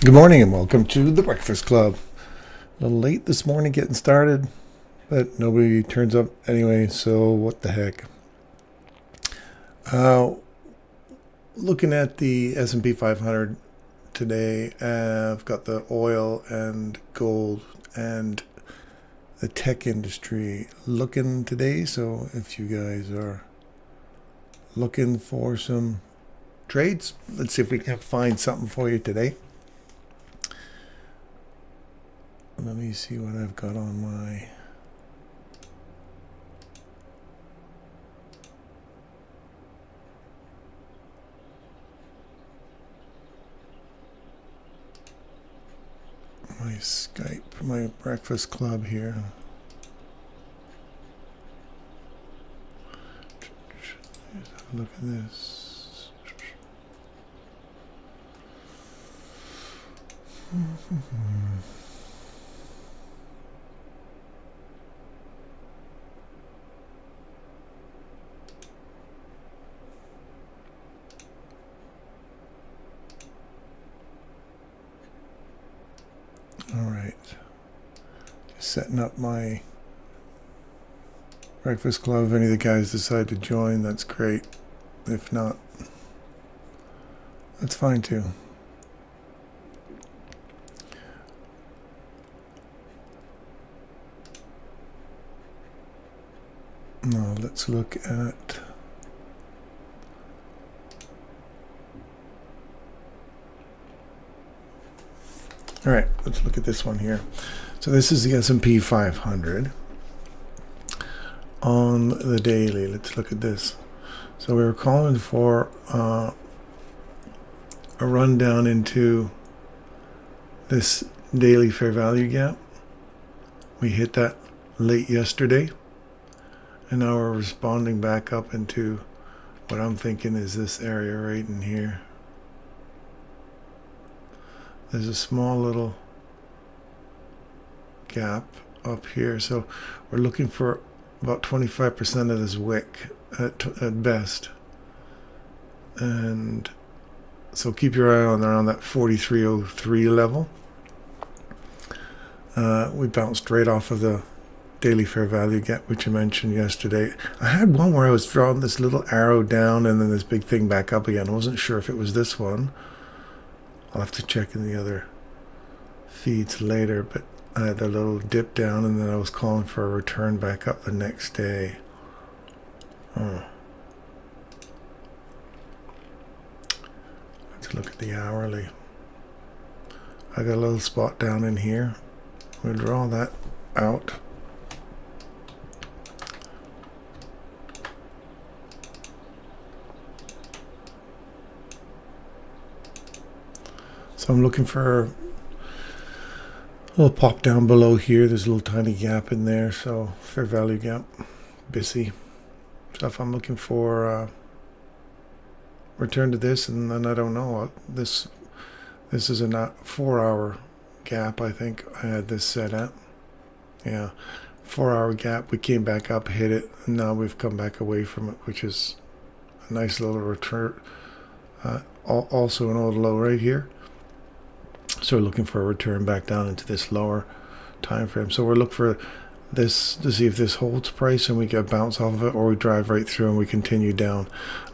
Good morning and welcome to the Breakfast Club. A little late this morning getting started, but nobody turns up anyway, so what the heck. Looking at the S&P 500 today, I've got the oil and gold and the tech industry looking today, so if you guys are looking for some trades, let's see if we can find something for you today. Let me see what I've got on my Skype, my Breakfast Club here. Let's have a look at this. All right, just setting up my Breakfast Club. If any of the guys decide to join, that's great. If not, that's fine too. Now let's look at all right, let's look at this one here. So this is the S&P 500 on the daily. Let's look at this. So we were calling for a rundown into this daily fair value gap. We hit that late yesterday, and now we're responding back up into what I'm thinking is this area right in here. There's a small little gap up here, so we're looking for about 25% of this wick at best, and so keep your eye on around that 4303 level. We bounced right off of the daily fair value gap, which I mentioned yesterday. I had one where I was drawing this little arrow down and then this big thing back up again. I wasn't sure if it was this one. I'll have to check in the other feeds later, but I had a little dip down and then I was calling for a return back up the next day. Let's look at the hourly. I got a little spot down in here. We'll draw that out. So I'm looking for a little pop down below here. There's a little tiny gap in there, so fair value gap, busy. So if I'm looking for return to this, and then I don't know, this is a 4-hour gap. I think I had this set at, yeah, 4-hour gap. We came back up, hit it, and now we've come back away from it, which is a nice little return. Also an old low right here. So we're looking for a return back down into this lower time frame. So we're looking for this to see if this holds price and we get a bounce off of it, or we drive right through and we continue down.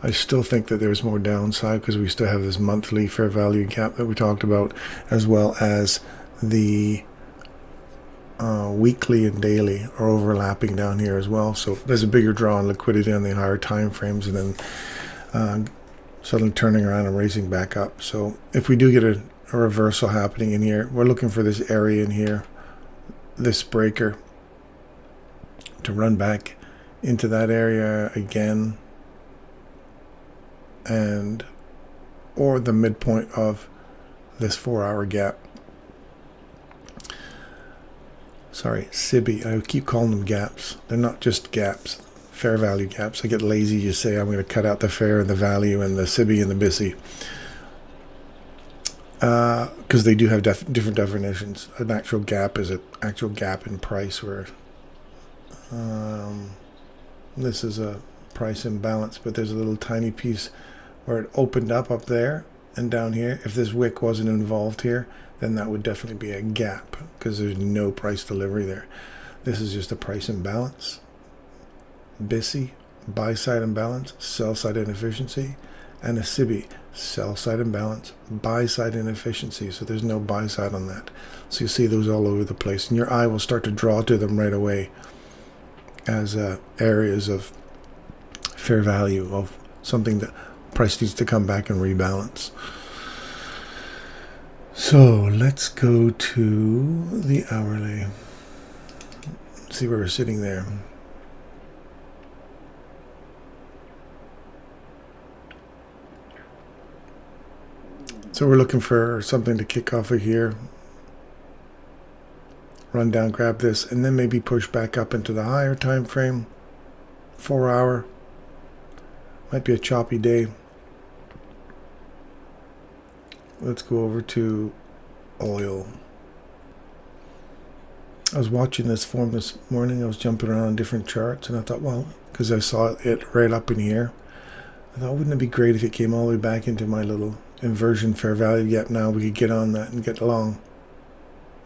I still think that there's more downside because we still have this monthly fair value gap that we talked about, as well as the weekly and daily are overlapping down here as well. So there's a bigger draw on liquidity on the higher time frames, and then suddenly turning around and racing back up. So if we do get a reversal happening in here, we're looking for this area in here, this breaker, to run back into that area again, and or the midpoint of this 4-hour gap. Sorry, SIBI. I keep calling them gaps. They're not just gaps. Fair value gaps. I get lazy. You say I'm going to cut out the fair and the value and the SIBI and the BISI. Because they do have different definitions. An actual gap is an actual gap in price, where this is a price imbalance, but there's a little tiny piece where it opened up there and down here, if this wick wasn't involved here, then that would definitely be a gap because there's no price delivery there. This is just a price imbalance. BISI, buy side imbalance, sell side inefficiency, and a SIBI, sell side imbalance, buy side inefficiency. So there's no buy side on that. So you see those all over the place, and your eye will start to draw to them right away as areas of fair value, of something that price needs to come back and rebalance. So let's go to the hourly. See where we're sitting there. So we're looking for something to kick off of here. Run down, grab this, and then maybe push back up into the higher time frame. 4 hour. Might be a choppy day. Let's go over to oil. I was watching this form this morning. I was jumping around on different charts, and I thought, well, because I saw it right up in here, I thought, wouldn't it be great if it came all the way back into my little inversion fair value gap? Now we could get on that and get along.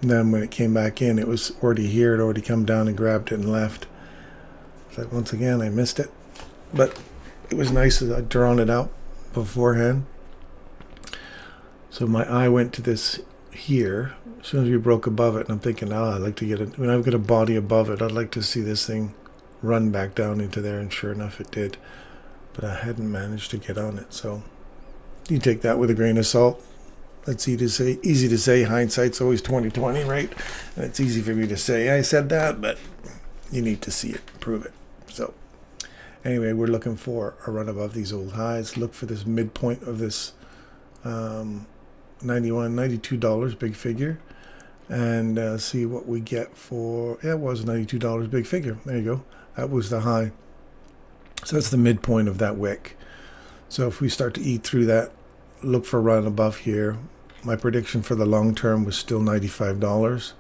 And then when it came back in, it was already here. It already come down and grabbed it and left. It's like, once again, I missed it. But it was nice that I'd drawn it out beforehand. So my eye went to this here. As soon as we broke above it, and I'm thinking, I'd like to get it. When I've got a body above it, I'd like to see this thing run back down into there. And sure enough, it did. But I hadn't managed to get on it. So you take that with a grain of salt. That's easy to say. Hindsight's always 20/20, right? And it's easy for me to say I said that, but you need to see it, prove it. So anyway, we're looking for a run above these old highs. Look for this midpoint of this $92 big figure, and see what we get for. Yeah, it was $92 big figure. There you go. That was the high. So that's the midpoint of that wick. So if we start to eat through that, look for a run above here. My prediction for the long term was still $95.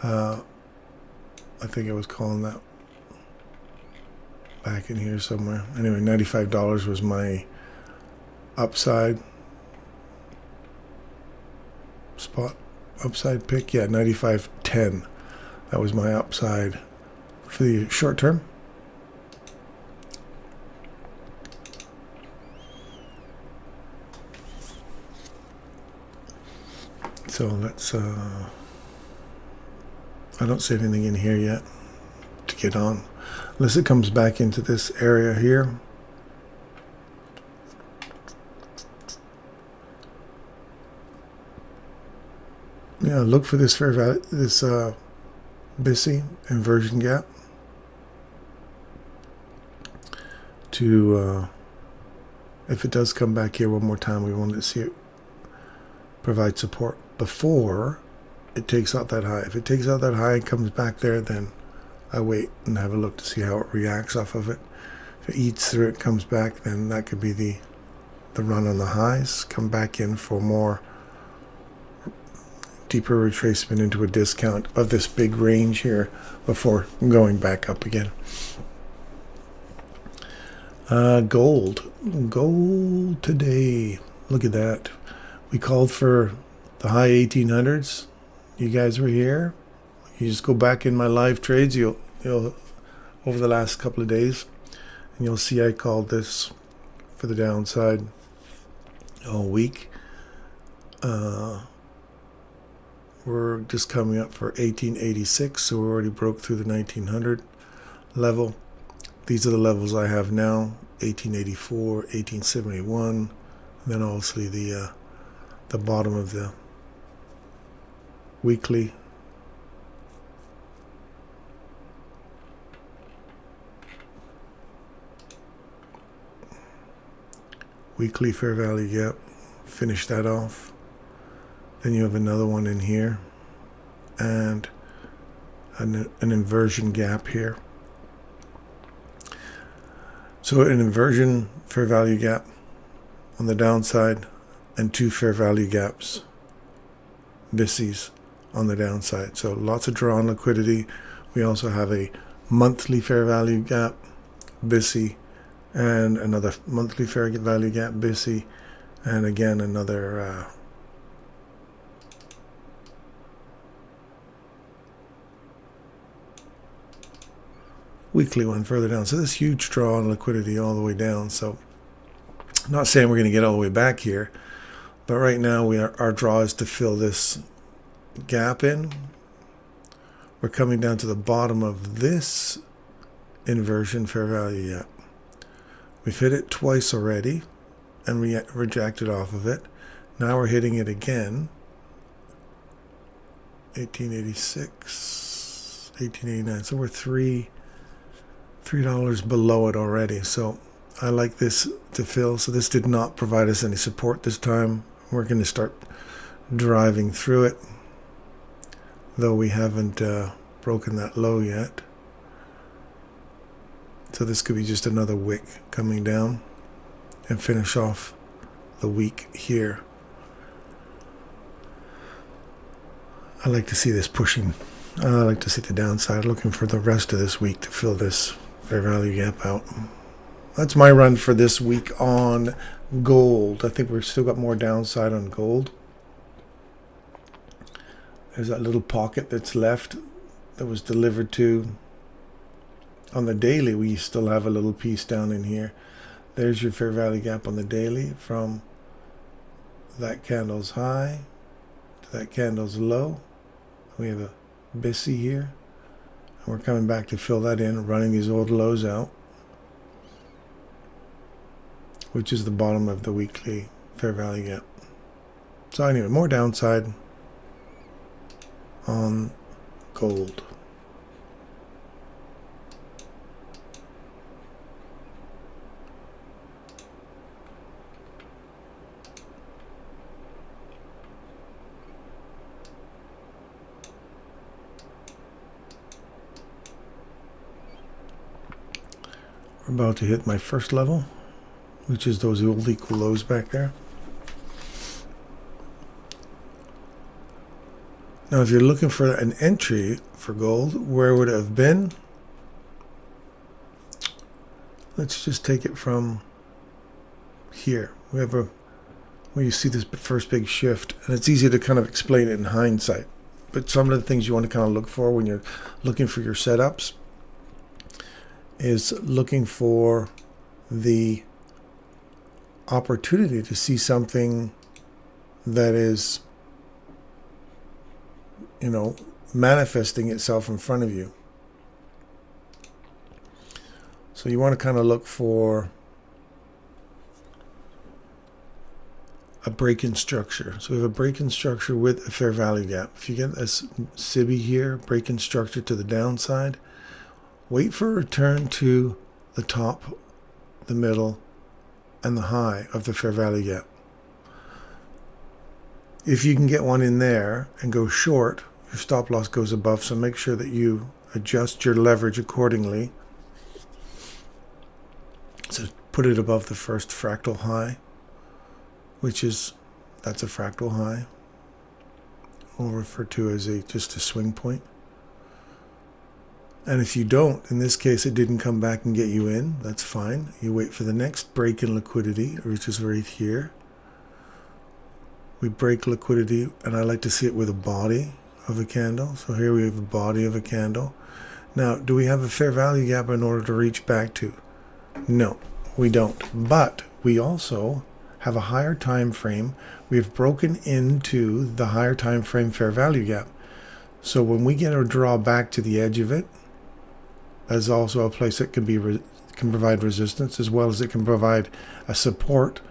I think I was calling that back in here somewhere. Anyway, $95 was my upside spot, upside pick. Yeah, 95.10. That was my upside for the short term. So let's, I don't see anything in here yet to get on. Unless it comes back into this area here. Yeah, look for this fair value, this BISI inversion gap to, if it does come back here one more time, we want to see it provide support before it takes out that high. If it takes out that high and comes back there, then I wait and have a look to see how it reacts off of it. If it eats through it, comes back, then that could be the run on the highs. Come back in for more deeper retracement into a discount of this big range here before going back up again. Gold today. Look at that. We called for the high 1800s. You guys were here. You just go back in my live trades. You'll over the last couple of days, and you'll see I called this for the downside all week. We're just coming up for 1886, so we already broke through the 1900 level. These are the levels I have now: 1884, 1871, and then obviously the bottom of the weekly. Weekly fair value gap. Finish that off. Then you have another one in here, and an inversion gap here. So an inversion fair value gap on the downside, and two fair value gaps, BISIs, on the downside. So lots of draw on liquidity. We also have a monthly fair value gap, BISI, and another monthly fair value gap, BISI, And again, another weekly one further down. So this huge draw on liquidity all the way down. So I'm not saying we're going to get all the way back here, but right now our draw is to fill this gap in. We're coming down to the bottom of this inversion fair value gap. We've hit it twice already and rejected off of it. Now we're hitting it again. 1886, 1889. So we're $3 below it already. So I like this to fill. So this did not provide us any support this time. We're going to start driving through it, though we haven't broken that low yet. So this could be just another wick coming down and finish off the week here. I like to see this pushing. I like to see the downside, looking for the rest of this week to fill this fair value gap out. That's my run for this week on gold. I think we've still got more downside on gold. There's that little pocket that's left that was delivered to. On the daily, we still have a little piece down in here. There's your fair value gap on the daily from that candle's high to that candle's low. We have a BISI here, and we're coming back to fill that in, running these old lows out, which is the bottom of the weekly fair value gap. So anyway, more downside on gold. We're about to hit my first level, which is those old equal lows back there. Now, if you're looking for an entry for gold, where would it have been? Let's just take it from here. We have where you see this first big shift, and it's easy to kind of explain it in hindsight. But some of the things you want to kind of look for when you're looking for your setups is looking for the opportunity to see something that is, manifesting itself in front of you. So you want to kind of look for a break-in structure. So we have a break-in structure with a fair value gap. If you get this SIBI here, break-in structure to the downside, wait for a return to the top, the middle, and the high of the fair value gap. If you can get one in there and go short, your stop loss goes above, so make sure that you adjust your leverage accordingly. So put it above the first fractal high, that's a fractal high. We'll refer to as just a swing point. And if you don't, in this case, it didn't come back and get you in, that's fine. You wait for the next break in liquidity, which is right here. We break liquidity, and I like to see it with a body of a candle. So here we have a body of a candle. Now, do we have a fair value gap in order to reach back to? No, we don't. But we also have a higher time frame. We've broken into the higher time frame fair value gap. So when we get a draw back to the edge of it, there's also a place that can provide resistance, as well as it can provide a support,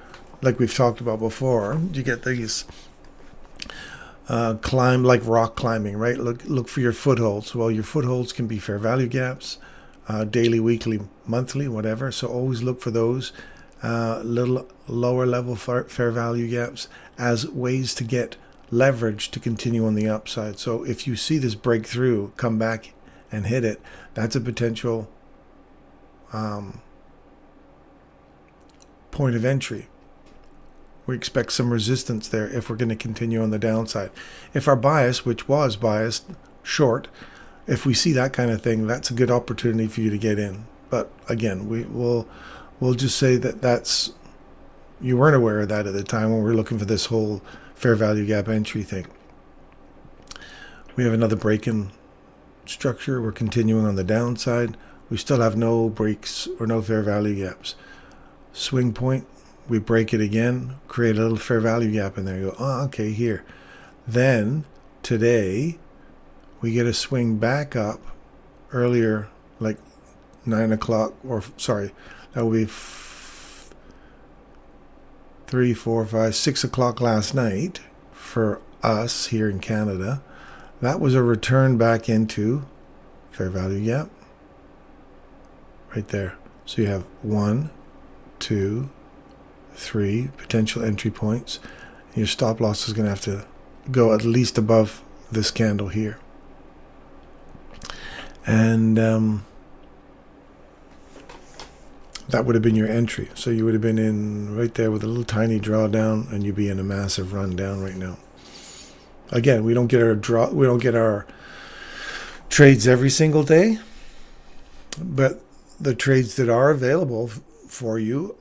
like we've talked about before. You get these climb, like rock climbing, right? Look for your footholds. Well, your footholds can be fair value gaps, daily, weekly, monthly, whatever. So always look for those little lower level fair value gaps as ways to get leverage to continue on the upside. So if you see this breakthrough, come back and hit it, that's a potential point of entry. We expect some resistance there if we're going to continue on the downside. If our bias, which was biased short, if we see that kind of thing, that's a good opportunity for you to get in. But again, we'll just say that that's you weren't aware of that at the time when we were looking for this whole fair value gap entry thing. We have another break-in structure. We're continuing on the downside. We still have no breaks or no fair value gaps. Swing point, we break it again, create a little fair value gap in there. You go, oh, okay, here. Then today we get a swing back up earlier, like 9 o'clock, or sorry, that will be 3, 4, 5, 6 o'clock last night for us here in Canada. That was a return back into fair value gap right there. So you have 1, 2, 3 potential entry points. Your stop loss is going to have to go at least above this candle here. And that would have been your entry. So you would have been in right there with a little tiny drawdown, and you'd be in a massive rundown right now. Again, we don't get our trades every single day, but the trades that are available for you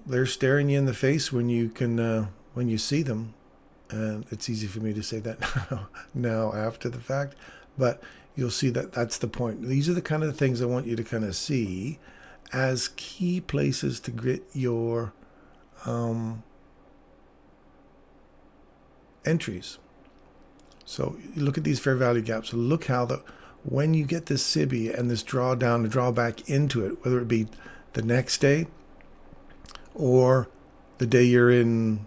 they're staring you in the face when you see them. And it's easy for me to say that now after the fact, but you'll see that that's the point. These are the kind of things I want you to kind of see as key places to get your entries. So you look at these fair value gaps. So look how when you get this SIBI and this drawdown and draw back into it, whether it be the next day or the day you're in,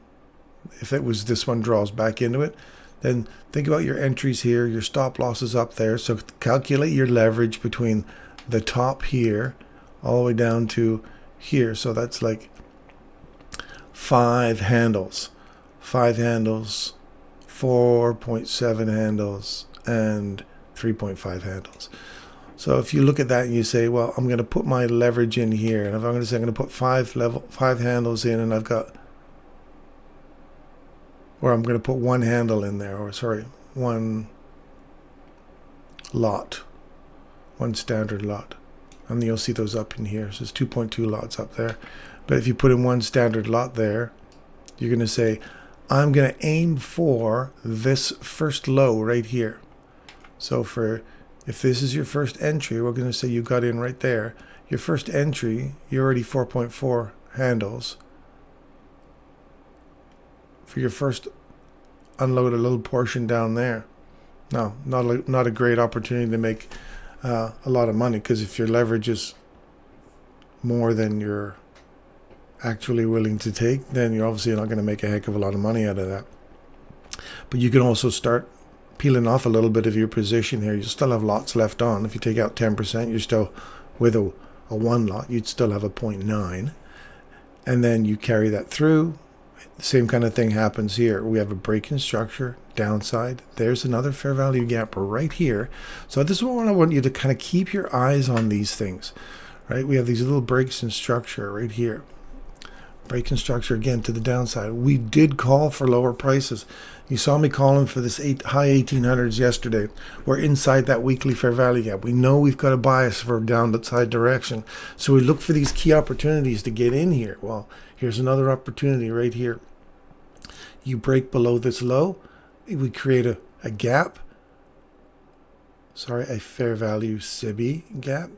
if it was this one draws back into it, then think about your entries here, your stop losses up there. So calculate your leverage between the top here all the way down to here. So that's like 5 handles, 4.7 handles, and 3.5 handles. So if you look at that and you say, well, I'm going to put my leverage in here, and if I'm going to say I'm going to put 5 handles in, and I'm going to put 1 handle in there, or sorry, 1 lot, 1 standard lot. And you'll see those up in here. So it's 2.2 lots up there. But if you put in 1 standard lot there, you're going to say, I'm going to aim for this first low right here. So if this is your first entry, we're going to say you got in right there. Your first entry, you're already 4.4 handles. For your first unload a little portion down there. No, not a great opportunity to make a lot of money, because if your leverage is more than you're actually willing to take, then you're obviously not going to make a heck of a lot of money out of that. But you can also start peeling off a little bit of your position here. You still have lots left on. If you take out 10%, you're still with a 1 lot, you'd still have a 0.9, and then you carry that through. The same kind of thing happens here. We have a break-in structure, downside. There's another fair value gap right here. So this is what I want you to kind of keep your eyes on these things, right? We have these little breaks in structure right here. Break in structure again to the downside. We did call for lower prices. You saw me calling for this high 1800s yesterday. We're inside that weekly fair value gap. We know we've got a bias for downside direction. So we look for these key opportunities to get in here. Well, here's another opportunity right here. You break below this low. We create a gap. Sorry, a fair value SIBI gap.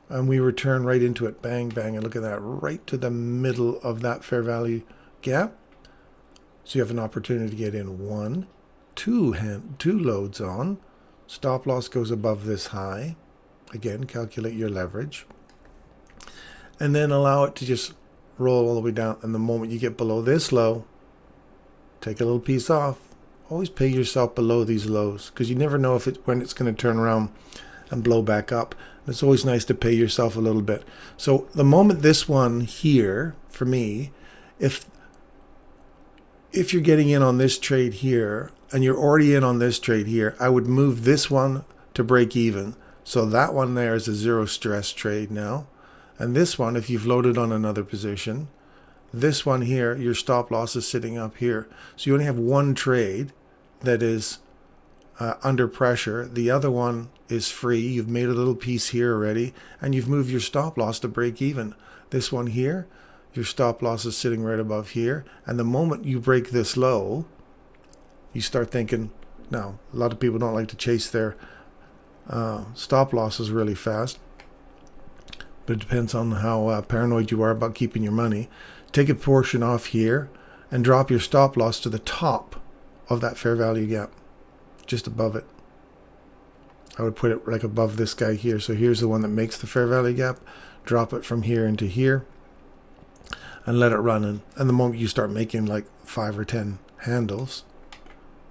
And we return right into it. Bang, bang. And look at that. Right to the middle of that fair value gap. So you have an opportunity to get in 2 loads on. Stop loss goes above this high. Again, calculate your leverage. And then allow it to just roll all the way down. And the moment you get below this low, take a little piece off. Always pay yourself below these lows, because you never know when it's going to turn around and blow back up. It's always nice to pay yourself a little bit. So the moment this one here, for me, if you're getting in on this trade here and you're already in on this trade here, I would move this one to break even. So that one there is a zero stress trade now. And this one, if you've loaded on another position, this one here, your stop loss is sitting up here. So you only have 1 trade that is under pressure. The other one is free. You've made a little piece here already, and you've moved your stop loss to break even. This one here, Your stop loss is sitting right above here. And the moment you break this low, you start thinking, now, a lot of people don't like to chase their stop losses really fast. But it depends on how paranoid you are about keeping your money. Take a portion off here and drop your stop loss to the top of that fair value gap, just above it. I would put it like above this guy here. So here's the one that makes the fair value gap. Drop it from here into here and let it run in. And the moment you start making like 5 or 10 handles,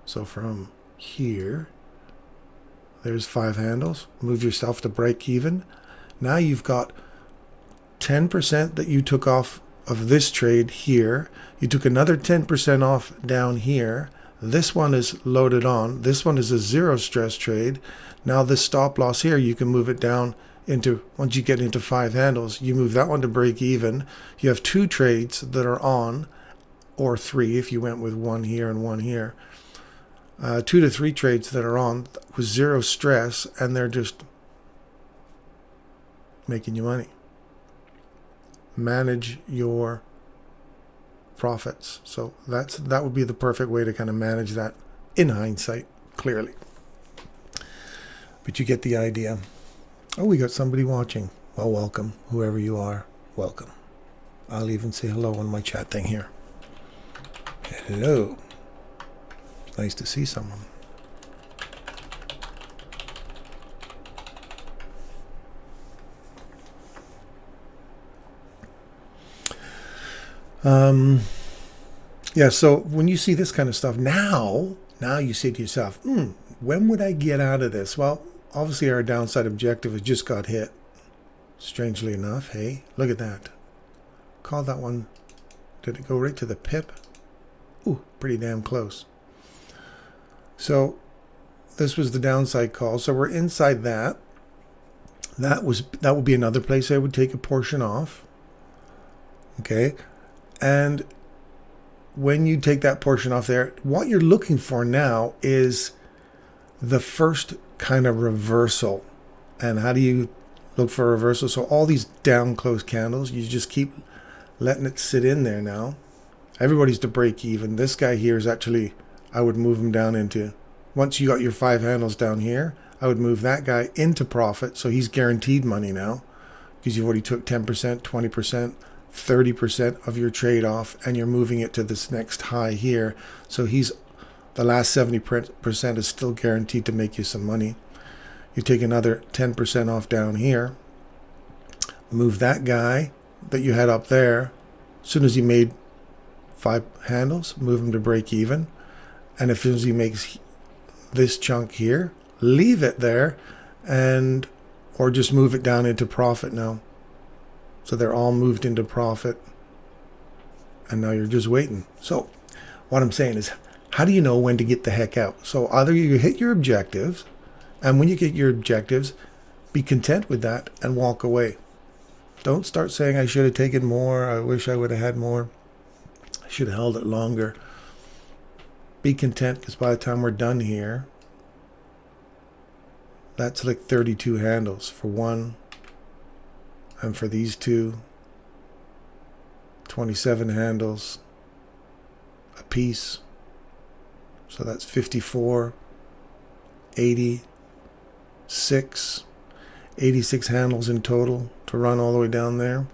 so from here, there's 5 handles. Move yourself to break even. Now you've got 10% that you took off of this trade here. You took another 10% off down here. This one is loaded on. This one is a zero stress trade. Now this stop loss here, you can move it down into, once you get into 5 handles, you move that one to break even. You have 2 trades that are on, or 3 if you went with 1 here and 1 here. 2 to 3 trades that are on with zero stress, and they're just making you money. Manage your profits. So that would be the perfect way to kind of manage that in hindsight, clearly. But you get the idea. Oh, we got somebody watching. Well, welcome, whoever you are. Welcome. I'll even say hello on my chat thing here. Hello. Nice to see someone. Yeah, so when you see this kind of stuff, now you say to yourself, when would I get out of this? Well, obviously our downside objective has just got hit. Strangely enough, hey, look at that. Call that one. Did it go right to the pip? Ooh, pretty damn close. So this was the downside call. So we're inside that. That would be another place I would take a portion off. Okay. And when you take that portion off there, what you're looking for now is the first kind of reversal. And how do you look for a reversal? So all these down close candles, you just keep letting it sit in there now. Everybody's to break even. This guy here is actually, I would move him down into, once you got your 5 handles down here, I would move that guy into profit. So he's guaranteed money now because you've already took 10%, 20%, 30% of your trade off, and you're moving it to this next high here. So he's, the last 70% is still guaranteed to make you some money. You take another 10% off down here, move that guy that you had up there. As soon as he made 5 handles, move him to break even. And as soon as he makes this chunk here, leave it there, and or just move it down into profit now. So they're all moved into profit, and now you're just waiting. So what I'm saying is, how do you know when to get the heck out? So either you hit your objectives, and when you get your objectives, be content with that and walk away. Don't start saying, I should have taken more, I wish I would have had more, I should have held it longer. Be content, because by the time we're done here, that's like 32 handles for one. And for these two, 27 handles a piece. So that's 54, 86 handles in total to run all the way down there.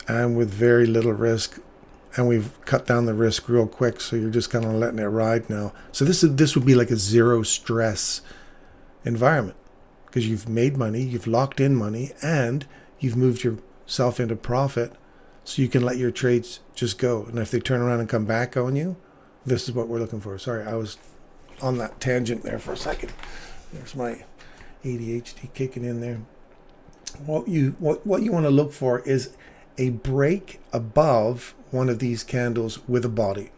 And with very little risk. And we've cut down the risk real quick, so you're just kind of letting it ride now. So this would be like a zero stress environment. Because you've made money, you've locked in money, and you've moved yourself into profit, so you can let your trades just go. And if they turn around and come back on you, this is what we're looking for. Sorry, I was on that tangent there for a second. There's my ADHD kicking in there. What you want to look for is a break above one of these candles with a body.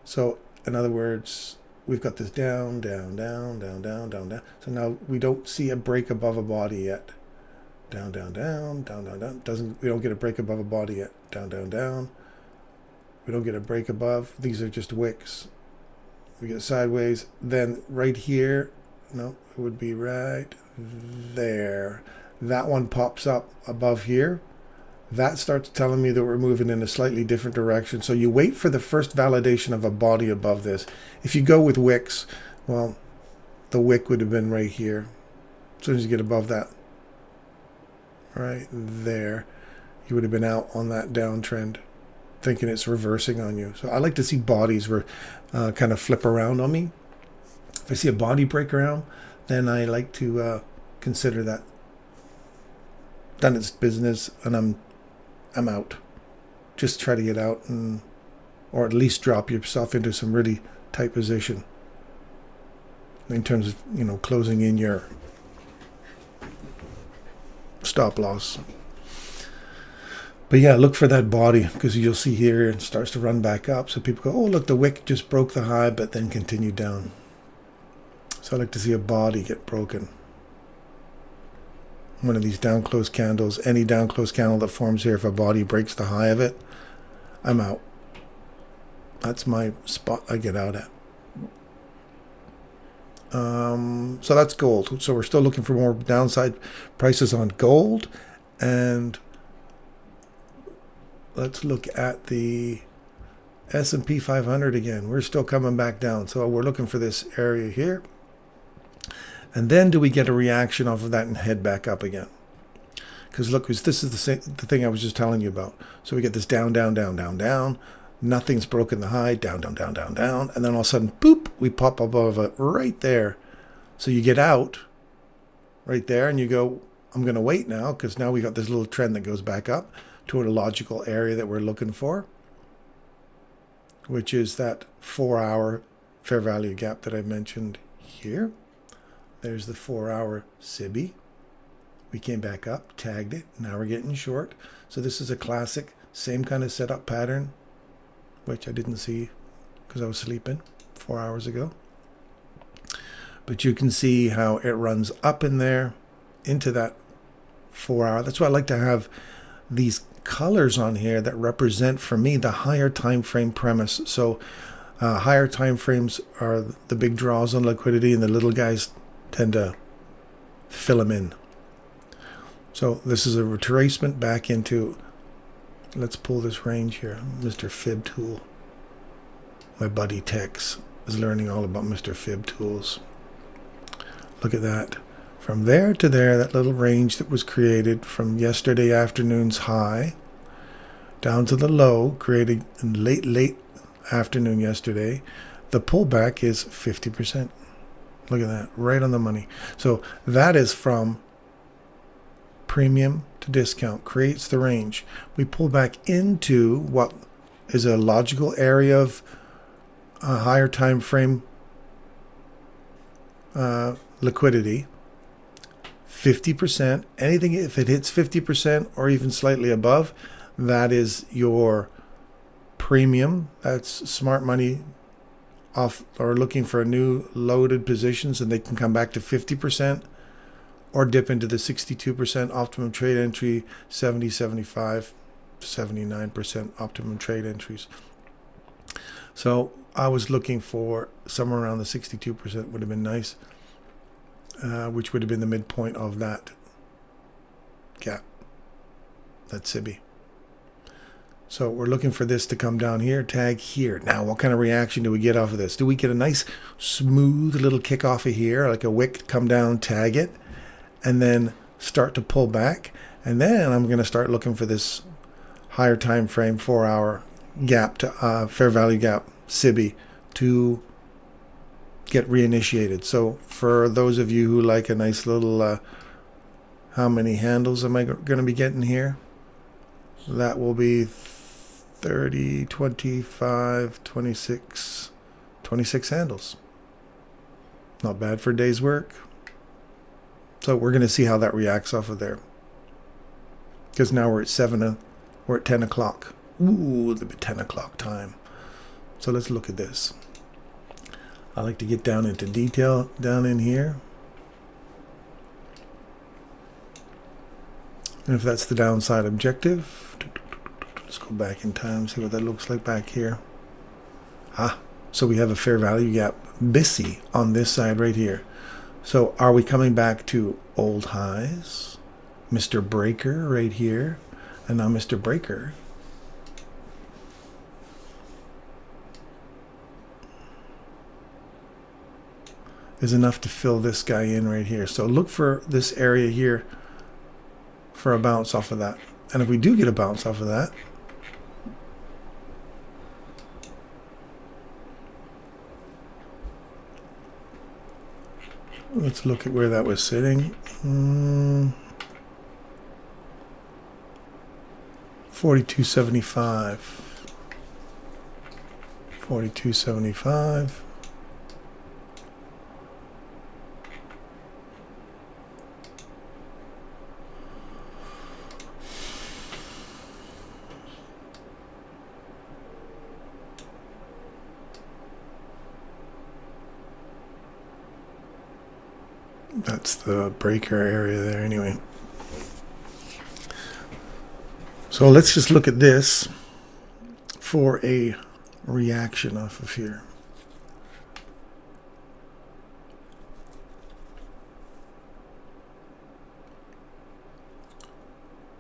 So, in other words, we've got this down, down, down, down, down, down, down. So now we don't see a break above a body yet. Down, down, down, down, down, down. We don't get a break above a body yet. Down, down, down. We don't get a break above. These are just wicks. We get sideways. Then right here, no, it would be right there. That one pops up above here. that starts telling me that we're moving in a slightly different direction. So you wait for the first validation of a body above this. If you go with wicks, well, the wick would have been right here. As soon as you get above that, right there, you would have been out on that downtrend, thinking it's reversing on you. So I like to see bodies kind of flip around on me. If I see a body break around, then I like to consider that done its business, and I'm out. Just try to get out, and or at least drop yourself into some really tight position in terms of, you know, closing in your stop loss. But yeah, look for that body, because you'll see here it starts to run back up. So people go, oh, look, the wick just broke the high, but then continued down. So I like to see a body get broken. One of these down close candles, any down close candle that forms here, if a body breaks the high of it, I'm out. That's my spot I get out at. So that's gold. So we're still looking for more downside prices on gold. And let's look at the S&P 500 again. We're still coming back down. So we're looking for this area here. And then do we get a reaction off of that and head back up again? Because look, this is the thing I was just telling you about. So we get this down, down, down, down, down. Nothing's broken the high, down, down, down, down, down. And then all of a sudden, boop, we pop above it right there. So you get out right there and you go, I'm going to wait now, because now we got this little trend that goes back up to a logical area that we're looking for, which is that 4-hour fair value gap that I mentioned here. There's the 4-hour SIBI. We came back up, tagged it. Now we're getting short. So this is a classic, same kind of setup pattern, which I didn't see because I was sleeping 4 hours ago. But you can see how it runs up in there into that 4-hour. That's why I like to have these colors on here that represent, for me, the higher time frame premise. So higher time frames are the big draws on liquidity, and the little guys tend to fill them in. So this is a retracement back into, let's pull this range here, Mr. Fib tool. My buddy Tex is learning all about Mr. Fib tools. Look at that. From there to there, that little range that was created from yesterday afternoon's high down to the low created in late afternoon yesterday. The pullback is 50%. Look at that, right on the money. So that is from premium to discount, creates the range. We pull back into what is a logical area of a higher time frame liquidity. 50%, anything if it hits 50% or even slightly above, that is your premium. That's smart money off or looking for a new loaded positions, and they can come back to 50% or dip into the 62% optimum trade entry, 70, 75, 79% optimum trade entries. So I was looking for somewhere around the 62% would have been nice, which would have been the midpoint of that gap, that SIBI. So we're looking for this to come down here, tag here. Now, what kind of reaction do we get off of this? Do we get a nice smooth little kick off of here, like a wick, come down, tag it, and then start to pull back? And then I'm going to start looking for this higher time frame 4-hour gap to fair value gap SIBI to get reinitiated. So for those of you who like a nice little, how many handles am I going to be getting here? That will be 30, 25, 26 handles. Not bad for a day's work. So we're going to see how that reacts off of there. Because now we're at we're at 10 o'clock. Ooh, the 10 o'clock time. So let's look at this. I like to get down into detail down in here. And if that's the downside objective, let's go back in time, see what that looks like back here. So we have a fair value gap, BISI, on this side right here. So are we coming back to old highs? Mr. Breaker right here. And now Mr. Breaker is enough to fill this guy in right here. So look for this area here for a bounce off of that. And if we do get a bounce off of that, let's look at where that was sitting. 42.75. 42.75. That's the breaker area there anyway. So let's just look at this for a reaction off of here.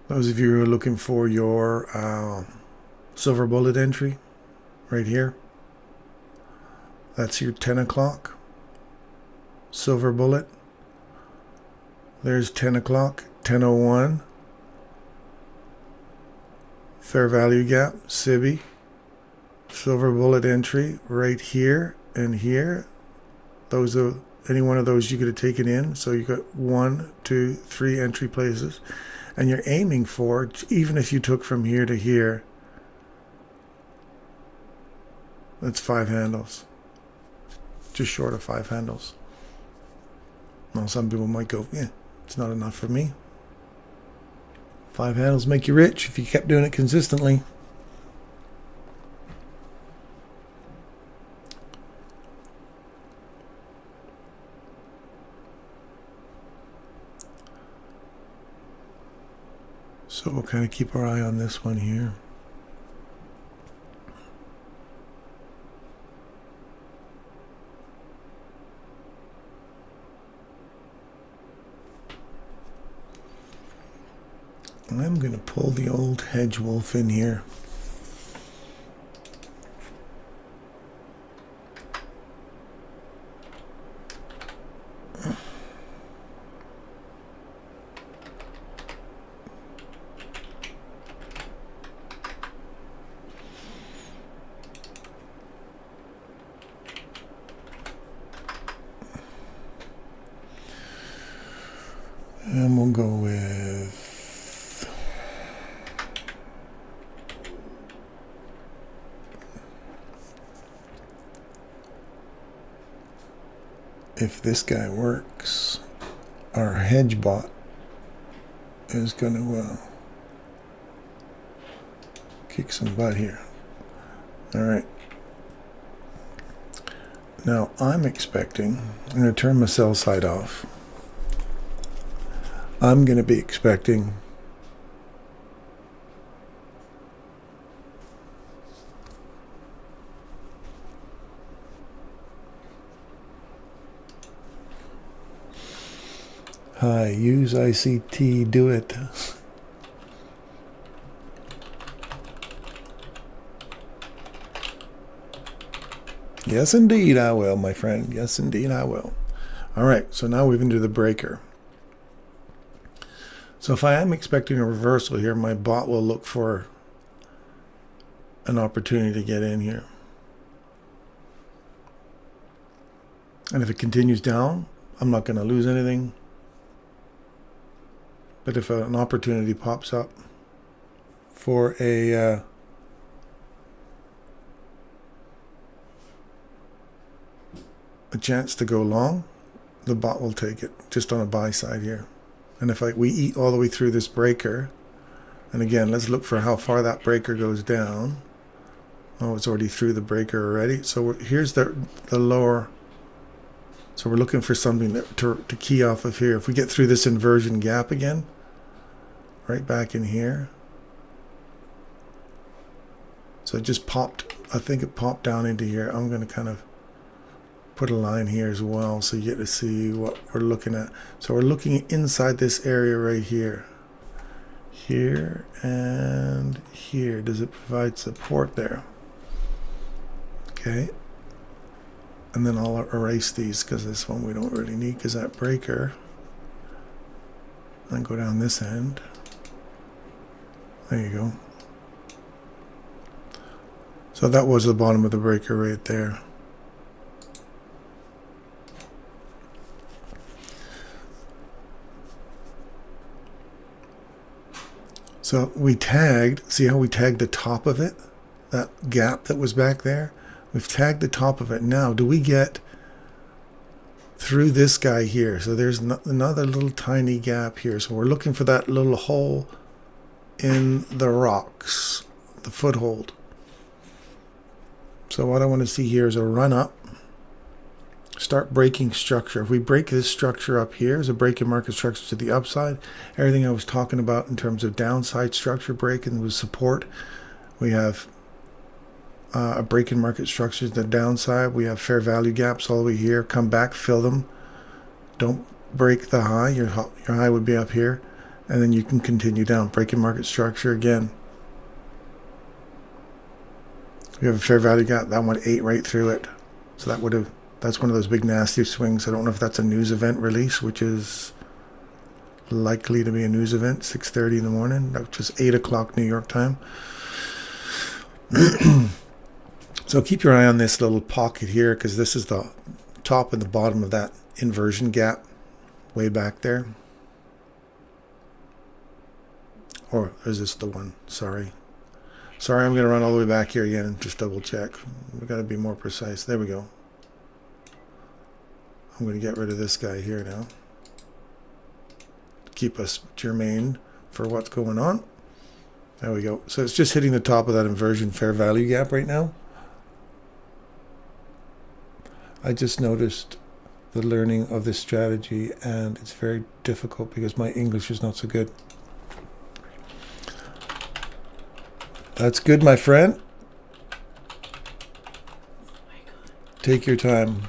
Those of you who are looking for your silver bullet entry right here, that's your 10 o'clock silver bullet. There's 10 o'clock, 10:01, fair value gap, SIBI, silver bullet entry right here and here. Those are any one of those you could have taken in. So you got 1, 2, 3 entry places, and you're aiming for, even if you took from here to here, that's 5 handles, just short of 5 handles. Now some people might go, yeah, it's not enough for me. 5 handles make you rich if you kept doing it consistently. So we'll kind of keep our eye on this one here. I'm going to pull the old hedge wolf in here. And we'll go with if this guy works, our hedge bot is going to kick some butt here. All right. Now I'm expecting, I'm going to turn my sell side off. I'm going to be expecting hi, use ICT, do it. Yes, indeed I will, my friend. Yes, indeed I will. All right, so now we've into the breaker. So if I am expecting a reversal here, my bot will look for an opportunity to get in here. And if it continues down, I'm not going to lose anything. But if an opportunity pops up for a chance to go long, the bot will take it just on a buy side here. And if we eat all the way through this breaker, and again, let's look for how far that breaker goes down. Oh, it's already through the breaker already. So here's the lower. So we're looking for something to key off of here. If we get through this inversion gap again, right back in here. So it just popped, I think it popped down into here. I'm going to kind of put a line here as well so you get to see what we're looking at. So we're looking inside this area right here. here and here. Does it provide support there? Okay. And then I'll erase these because this one we don't really need because that breaker. And go down this end. There you go. So that was the bottom of the breaker right there. So we tagged, see how we tagged the top of it? That gap that was back there? We've tagged the top of it. Now, do we get through this guy here? So there's another little tiny gap here. So we're looking for that little hole in the rocks, the foothold. So what I want to see here is a run up. Start breaking structure. If we break this structure up here, is a break-in market structure to the upside. Everything I was talking about in terms of downside structure breaking with support. We have a break-in market structure to the downside. We have fair value gaps all the way here. Come back, fill them. Don't break the high. Your high would be up here. And then you can continue down. Break-in market structure again. We have a fair value gap. That one ate right through it. So that would have... That's one of those big nasty swings. I don't know if that's a news event release, which is likely to be a news event, 6:30 in the morning. That was 8 o'clock New York time. So keep your eye on this little pocket here because this is the top and the bottom of that inversion gap way back there. Or is this the one? Sorry, I'm going to run all the way back here again and just double check. We've got to be more precise. There we go. I'm going to get rid of this guy here now. Keep us germane for what's going on. There we go. So it's just hitting the top of that inversion fair value gap right now. I just noticed the learning of this strategy and it's very difficult because my English is not so good. That's good, my friend. Take your time.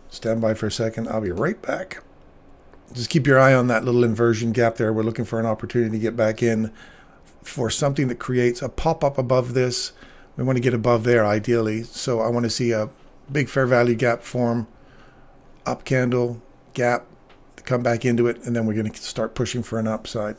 Stand by for a second. I'll be right back. Just keep your eye on that little inversion gap there. We're looking for an opportunity to get back in for something that creates a pop-up above this. We want to get above there ideally. So I want to see a big fair value gap form, up candle, gap, come back into it, and then we're going to start pushing for an upside.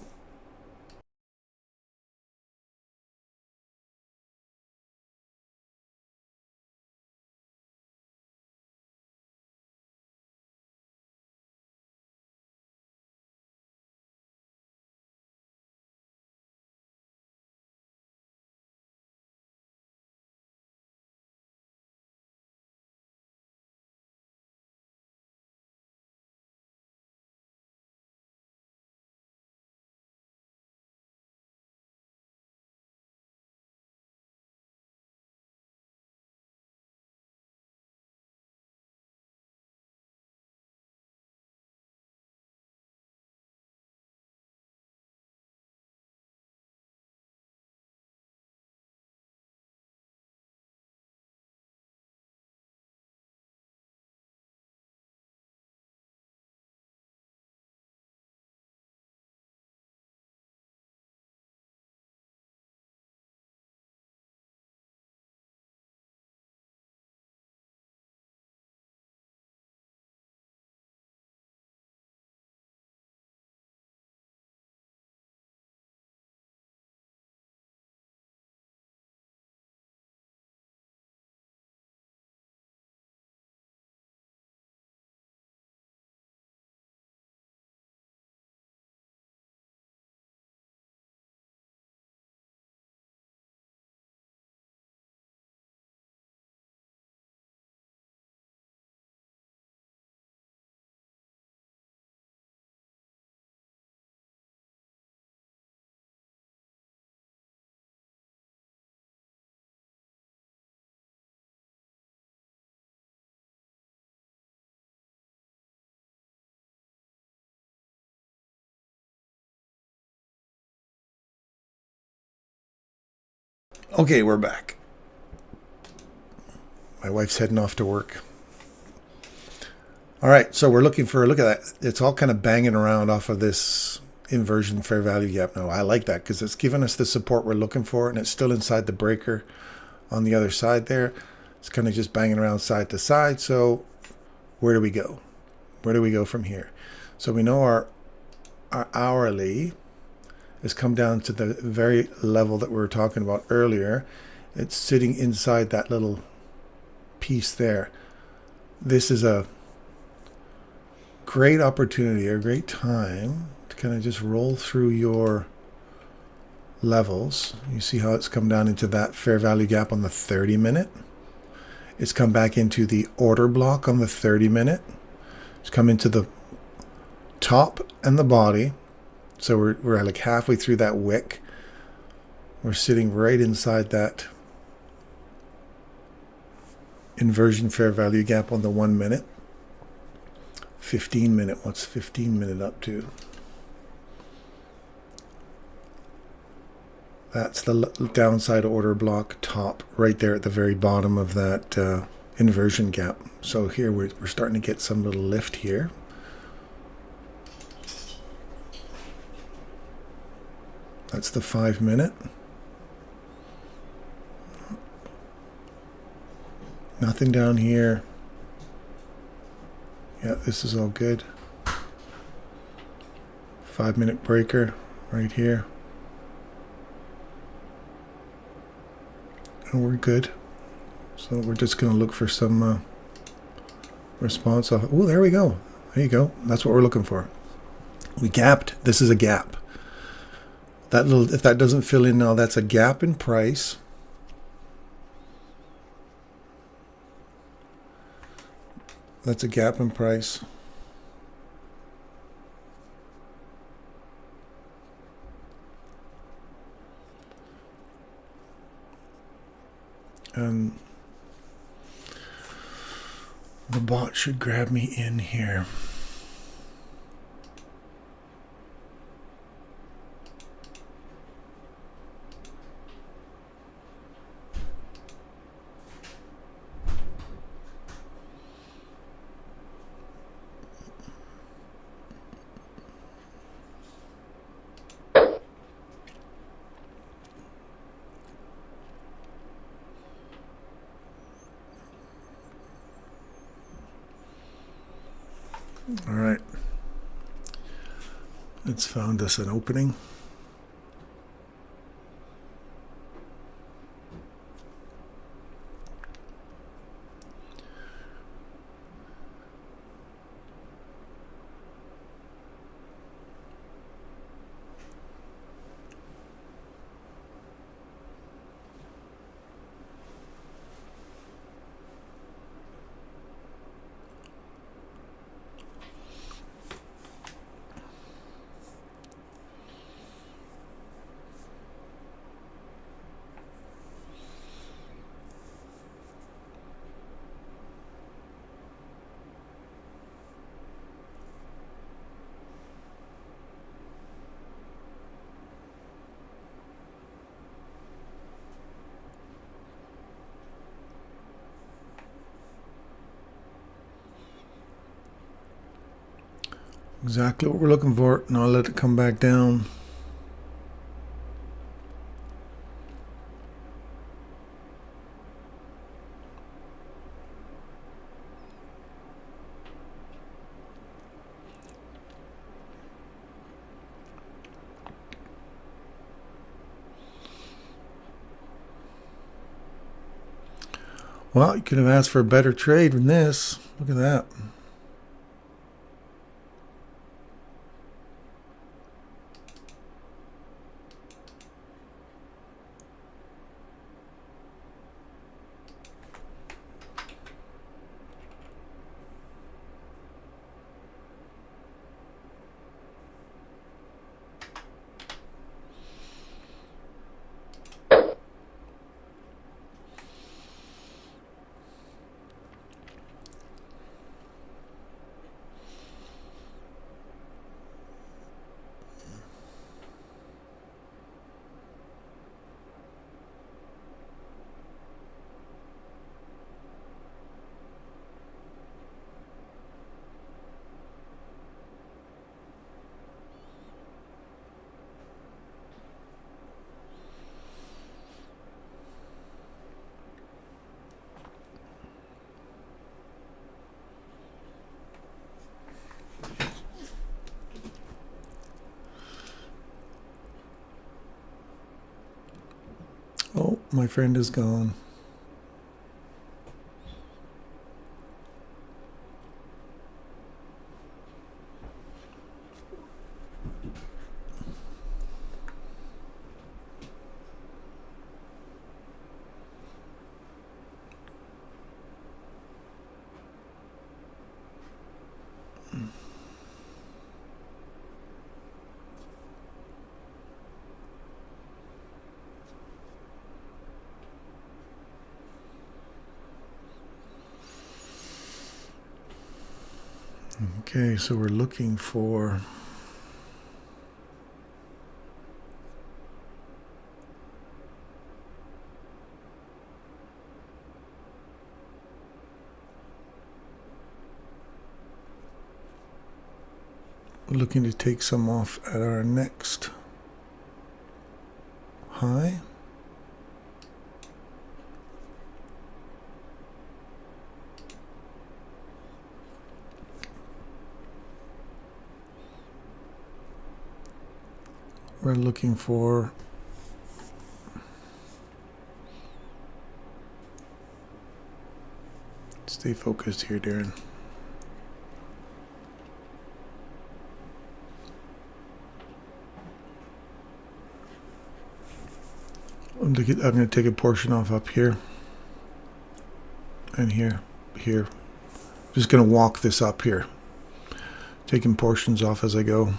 Okay, we're back. My wife's heading off to work. All right, so we're looking for, look at that. It's all kind of banging around off of this inversion fair value gap. Now, I like that because it's giving us the support we're looking for, and it's still inside the breaker on the other side there. It's kind of just banging around side to side. So where do we go? Where do we go from here? So we know our hourly has come down to the very level that we were talking about earlier. It's sitting inside that little piece there. This is a great opportunity, a great time to kind of just roll through your levels. You see how it's come down into that fair value gap on the 30-minute. It's come back into the order block on the 30-minute. It's come into the top and the body. So we're like halfway through that wick. We're sitting right inside that inversion fair value gap on the 1 minute. 15-minute, what's 15-minute up to? That's the downside order block top right there at the very bottom of that inversion gap. So here we're starting to get some little lift here. That's the 5-minute. Nothing down here. Yeah, this is all good. 5-minute breaker right here. And we're good. So we're just going to look for some response off. Oh, there we go. There you go. That's what we're looking for. We gapped. This is a gap. That little, if that doesn't fill in now, that's a gap in price. That's a gap in price. And the bot should grab me in here. All right, it's found us an opening. Exactly what we're looking for. Now I'll let it come back down. Well, you could have asked for a better trade than this. Look at that. My friend is gone. Okay, so we're looking for to take some off at our next high. We're looking for stay focused here, Darren. I'm going to take a portion off up here and here. Just going to walk this up here, taking portions off as I go.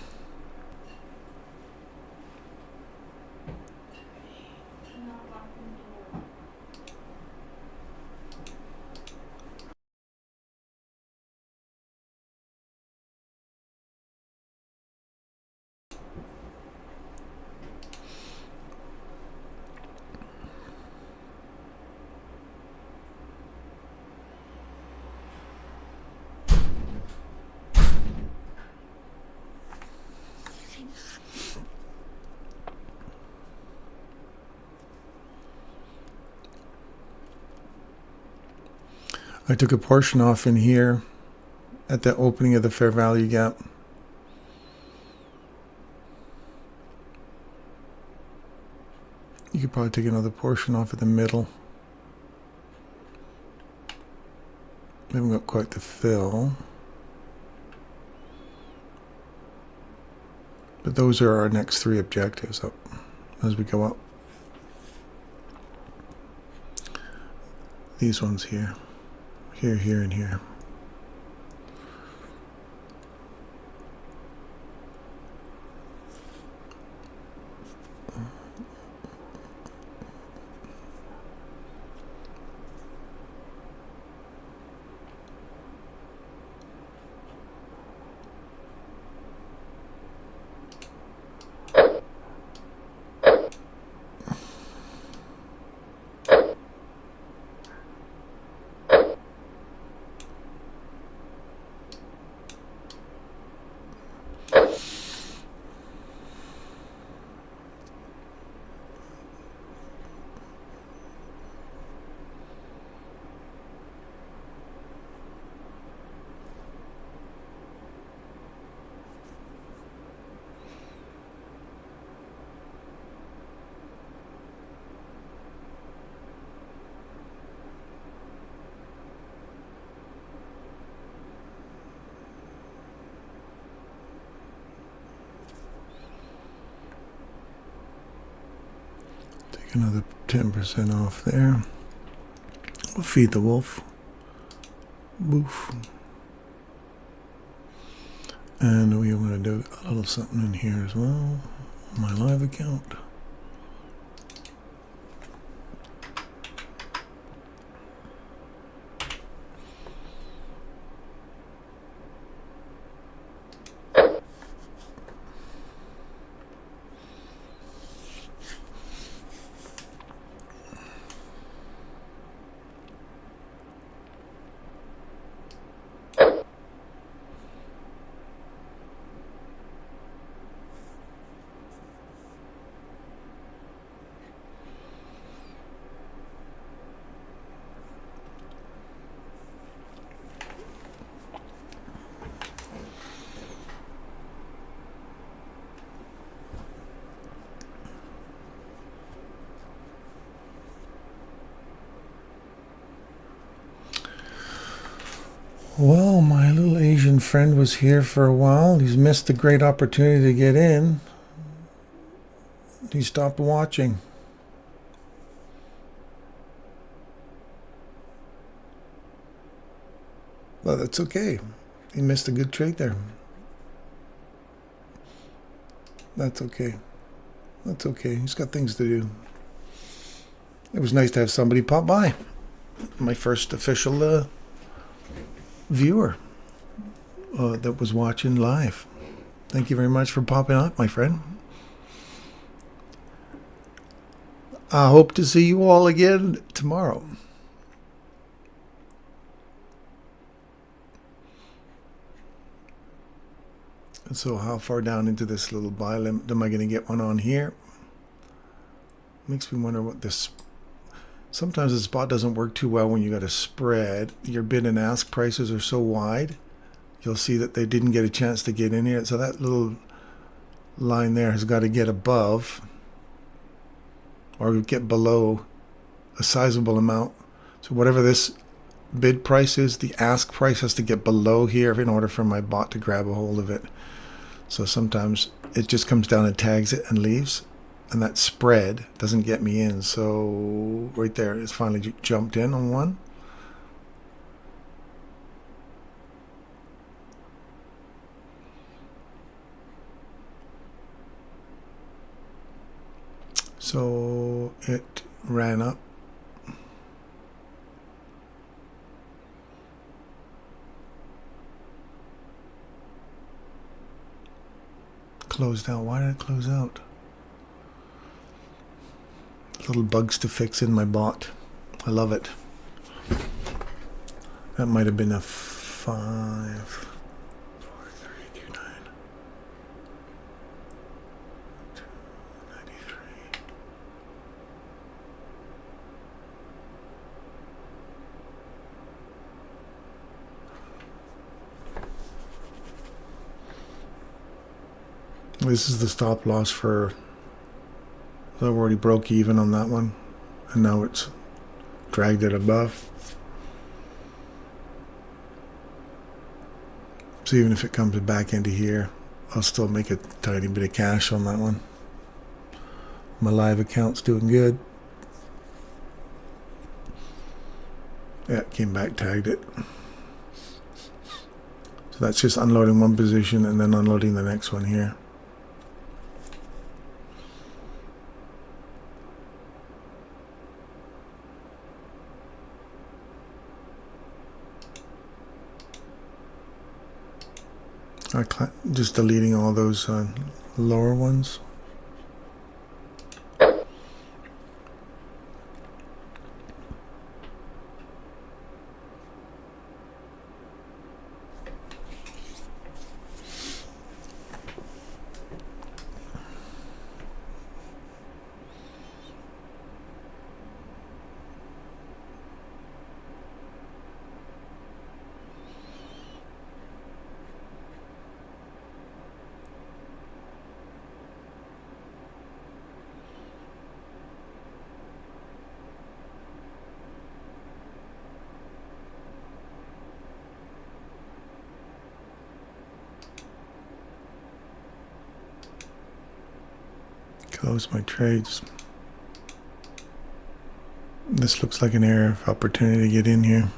I took a portion off in here at the opening of the fair value gap. You could probably take another portion off at the middle. We haven't got quite the fill. But those are our next three objectives up as we go up. These ones here. Here, and here. Take another 10% off there. We'll feed the wolf. Boof. And we want to do a little something in here as well on my live account. Well, my little Asian friend was here for a while. He's missed a great opportunity to get in. He stopped watching. Well, that's okay. He missed a good trade there. That's okay. That's okay. He's got things to do. It was nice to have somebody pop by. My first official viewer that was watching live. Thank you very much for popping up, my friend. I hope to see you all again tomorrow. So how far down into this little buy limit am I going to get one on here? Makes me wonder what this... Sometimes the spot doesn't work too well when you got a spread. Your bid and ask prices are so wide. You'll see that they didn't get a chance to get in here. So that little line there has got to get above or get below a sizable amount. So whatever this bid price is, the ask price has to get below here in order for my bot to grab a hold of it. So sometimes it just comes down and tags it and leaves, and that spread doesn't get me in. So right there, it's finally jumped in on one. So it ran up. Closed out. Why did it close out? Little bugs to fix in my bot. I love it. That might have been a 5, 4, 3, 2, 9, 293. This is the stop loss for... I've already broke even on that one, and now it's dragged it above. So even if it comes back into here, I'll still make a tiny bit of cash on that one. My live account's doing good. Yeah, it came back, tagged it. So that's just unloading one position and then unloading the next one here. Just deleting all those lower ones. Close my trades. This looks like an area of opportunity to get in here.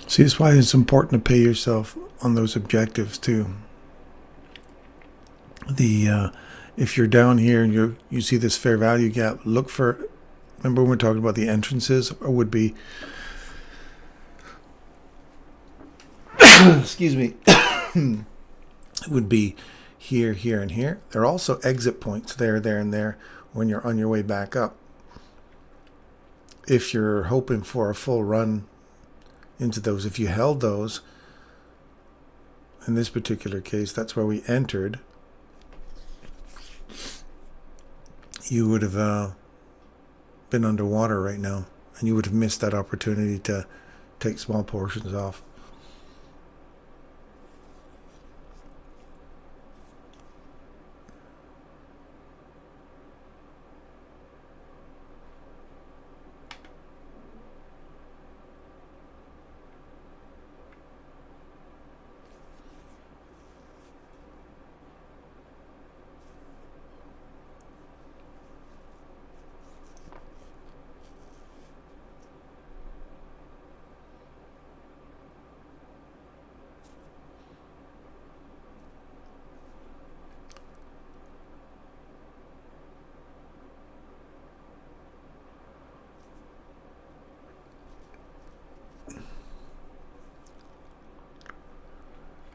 See, that's why it's important to pay yourself on those objectives too. If you're down here and you see this fair value gap, look for. Remember when we're talking about the entrances, or would be. Excuse me. It would be here, here, and here. There are also exit points there, and there when you're on your way back up. if you're hoping for a full run into those, if you held those, in this particular case, that's where we entered, you would have been underwater right now, and you would have missed that opportunity to take small portions off.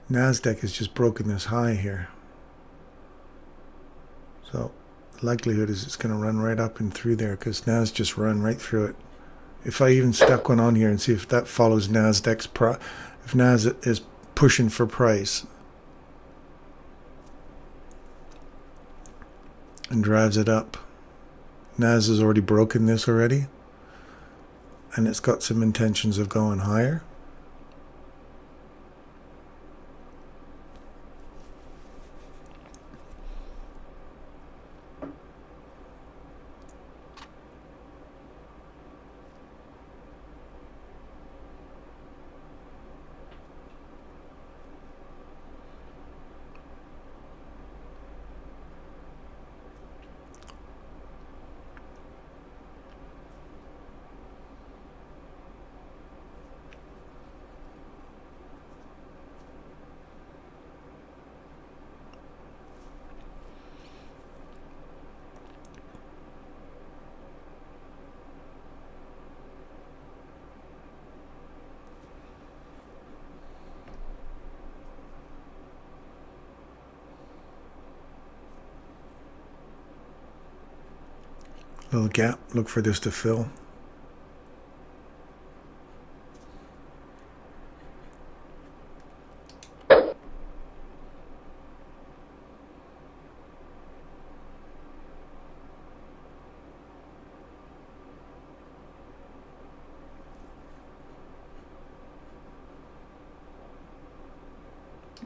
Nasdaq has just broken this high here, so the likelihood is it's going to run right up and through there, because Nas just run right through it. If I even stuck one on here and see if that follows Nasdaq's if Nas is pushing for price and drives it up. Nas has already broken this already, and it's got some intentions of going higher. Little gap, look for this to fill.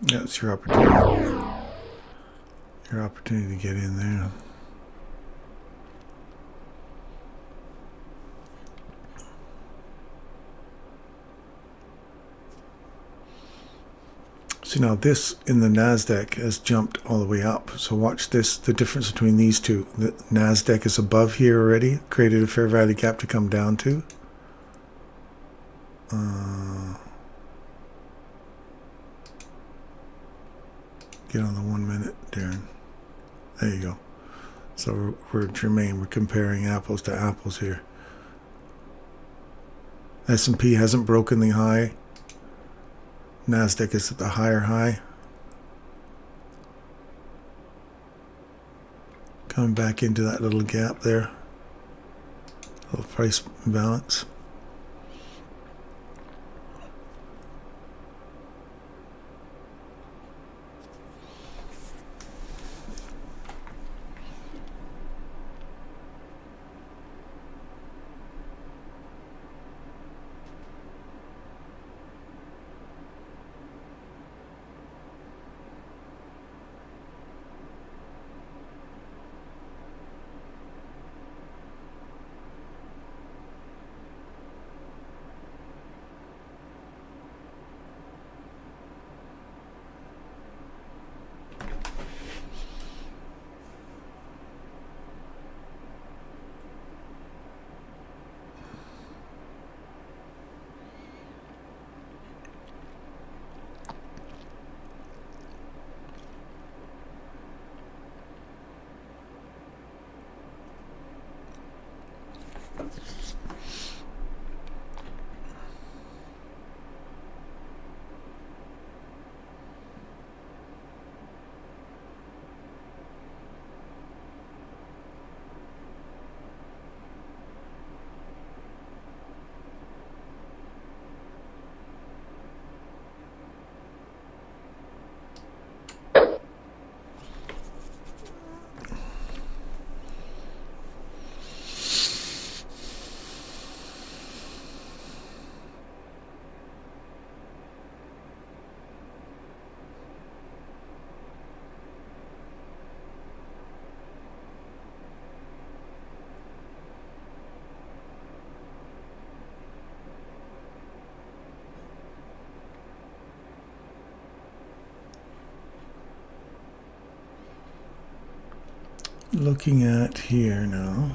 That's your opportunity. Your opportunity to get in there. So now this in the Nasdaq has jumped all the way up. So watch this, the difference between these two. The Nasdaq is above here already, created a fair value gap to come down to. Get on the 1 minute, Darren. There you go. So we're Jermaine, we're comparing apples to apples here. S&P hasn't broken the high. Nasdaq is at the higher high. Coming back into that little gap there. Little price imbalance. looking at here now.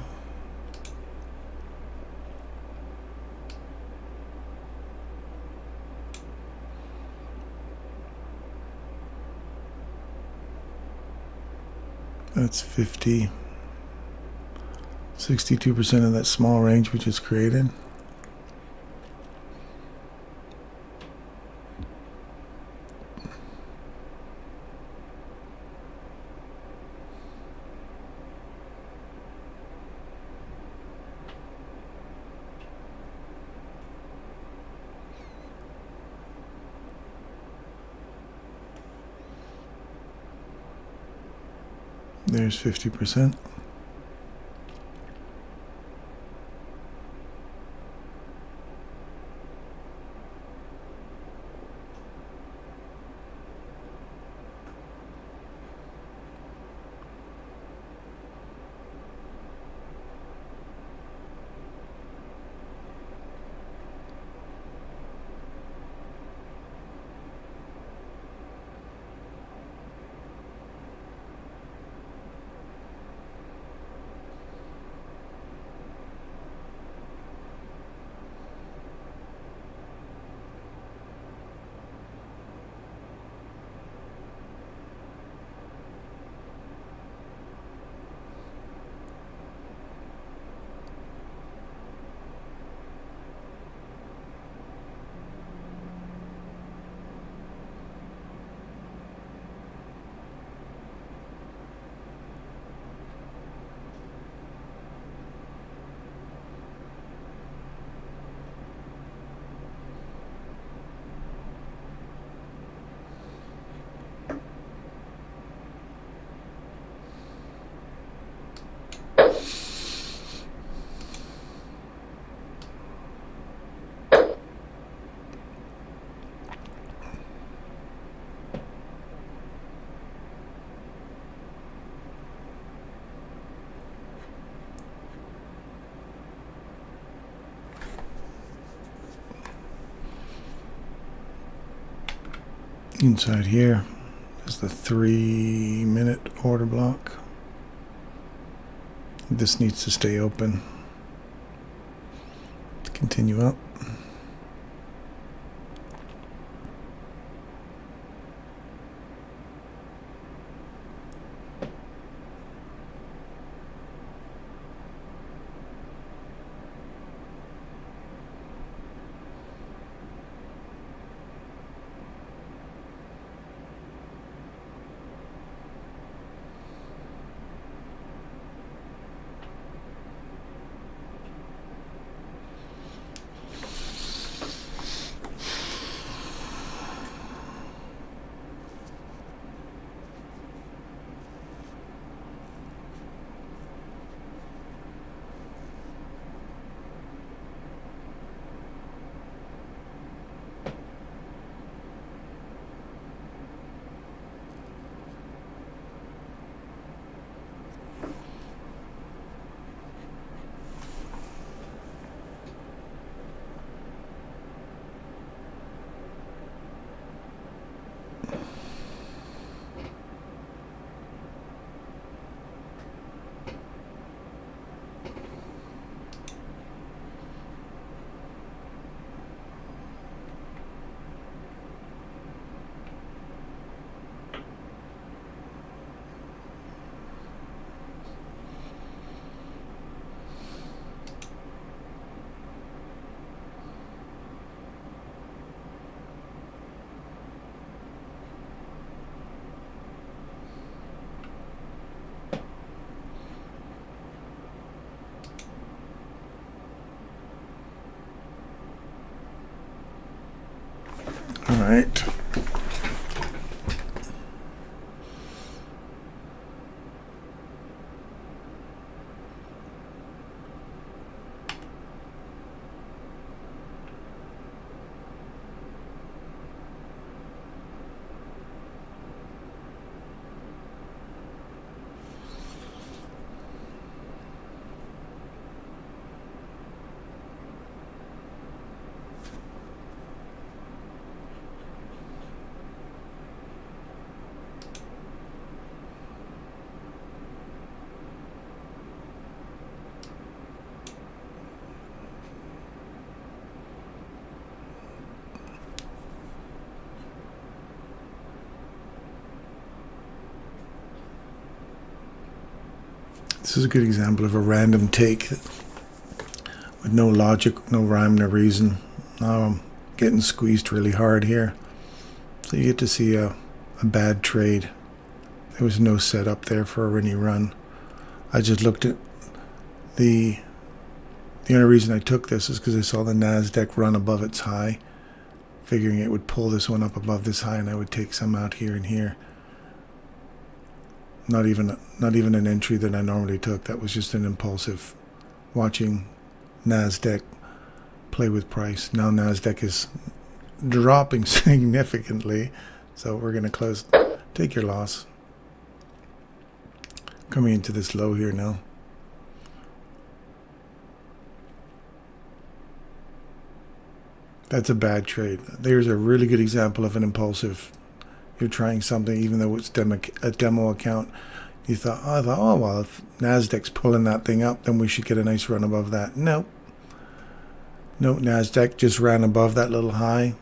That's 50. 62% of that small range we just created. There's 50%. Inside here is the 3-minute order block. This needs to stay open. Continue up. All right. This is a good example of a random take with no logic, no rhyme, no reason. Now I'm getting squeezed really hard here. So you get to see a bad trade. There was no setup there for any run. I just looked at the only reason I took this is because I saw the NASDAQ run above its high, figuring it would pull this one up above this high and I would take some out here and here. Not even an entry that I normally took. That was just an impulsive watching NASDAQ play with price. Now NASDAQ is dropping significantly, so we're going to close. Take your loss. Coming into this low here now. That's a bad trade. There's a really good example of an impulsive. You're trying something, even though it's a demo account. You thought, oh well, if NASDAQ's pulling that thing up, then we should get a nice run above that. Nope. No, NASDAQ just ran above that little high.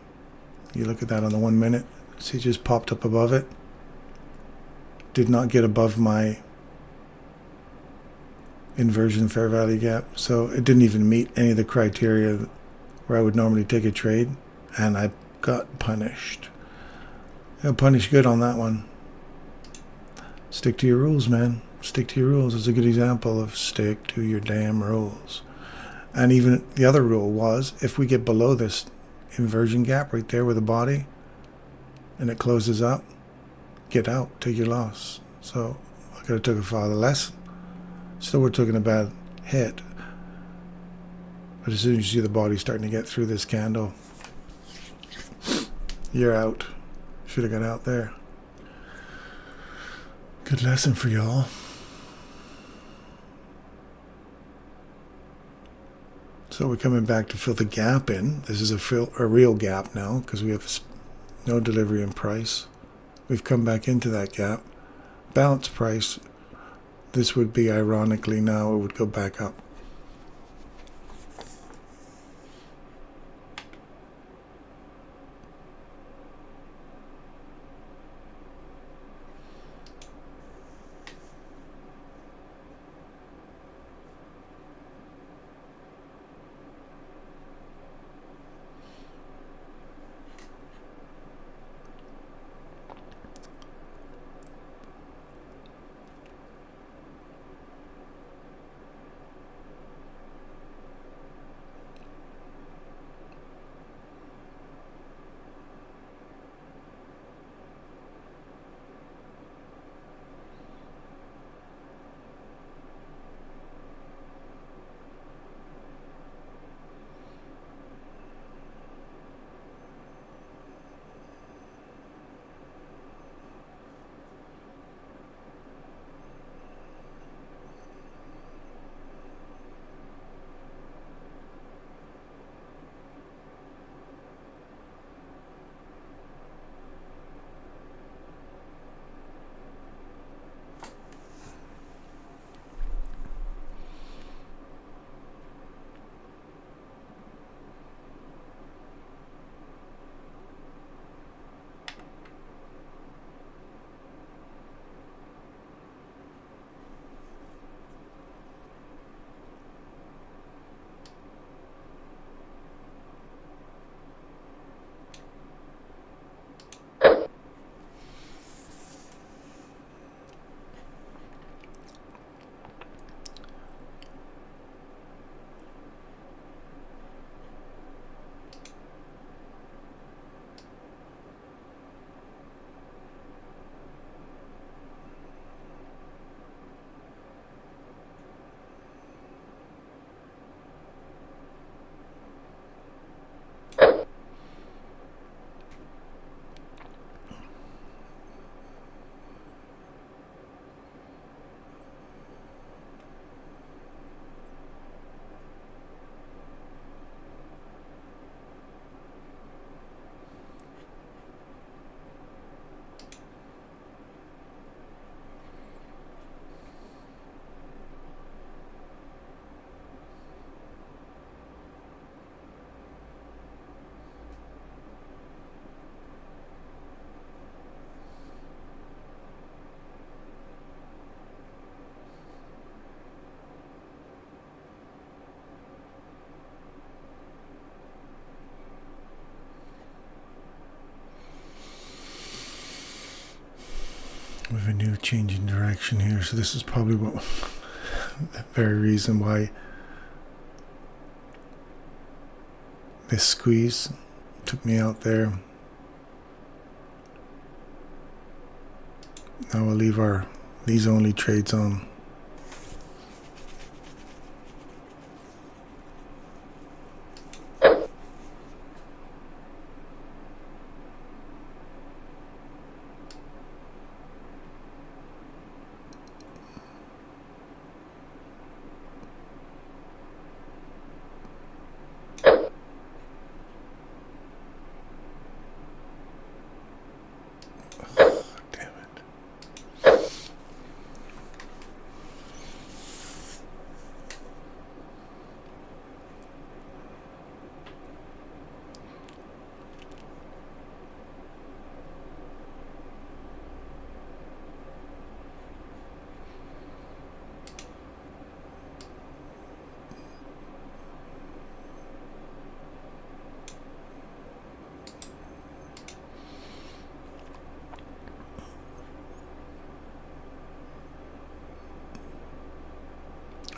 You look at that on the 1 minute. See, it just popped up above it. Did not get above my inversion fair value gap. So it didn't even meet any of the criteria where I would normally take a trade. And I got punished. Got punished good on that one. Stick to your rules, man. Stick to your rules. It's a good example of stick to your damn rules. And even the other rule was, if we get below this inversion gap right there with the body, and it closes up, get out, take your loss. So I could have took a file less. Still, we're taking a bad hit. But as soon as you see the body starting to get through this candle, you're out. Should have got out there. Good lesson for y'all. So we're coming back to fill the gap in. This is a real gap now because we have no delivery in price. We've come back into that gap. Balance price, this would be ironically now, it would go back up. of a new change in direction here, so this is probably what the very reason why this squeeze took me out there. Now we'll leave our these only trades on.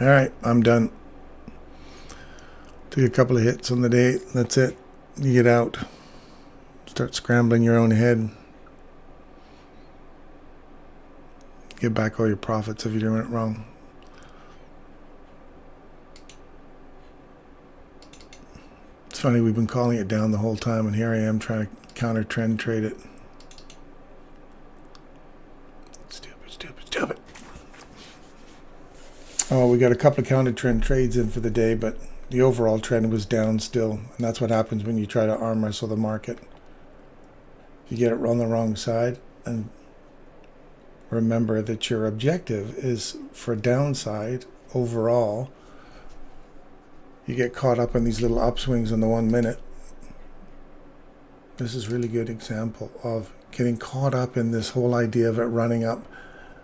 All right, I'm done. Took a couple of hits on the day. That's it. You get out. Start scrambling your own head. Get back all your profits if you're doing it wrong. It's funny, we've been calling it down the whole time, and here I am trying to counter trend trade it. Stupid, stupid, stupid. Oh, we got a couple of counter trend trades in for the day, but the overall trend was down still. And that's what happens when you try to arm wrestle the market. You get it on the wrong side, and remember that your objective is for downside overall. You get caught up in these little upswings in the 1 minute. This is a really good example of getting caught up in this whole idea of it running up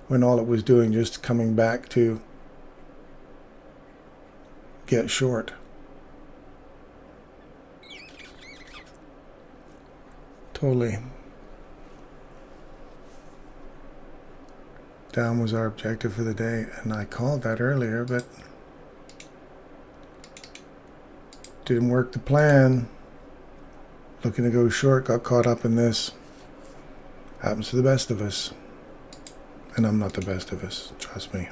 when all it was doing just coming back to get short. Totally. Down was our objective for the day, and I called that earlier, but didn't work the plan. Looking to go short, got caught up in this. Happens to the best of us. And I'm not the best of us, trust me.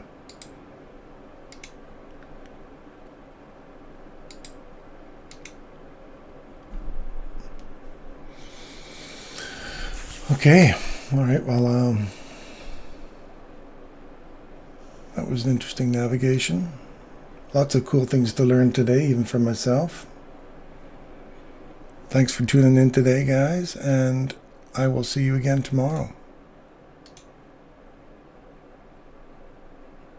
Okay, all right, well, that was an interesting navigation. Lots of cool things to learn today, even for myself. Thanks for tuning in today, guys, and I will see you again tomorrow.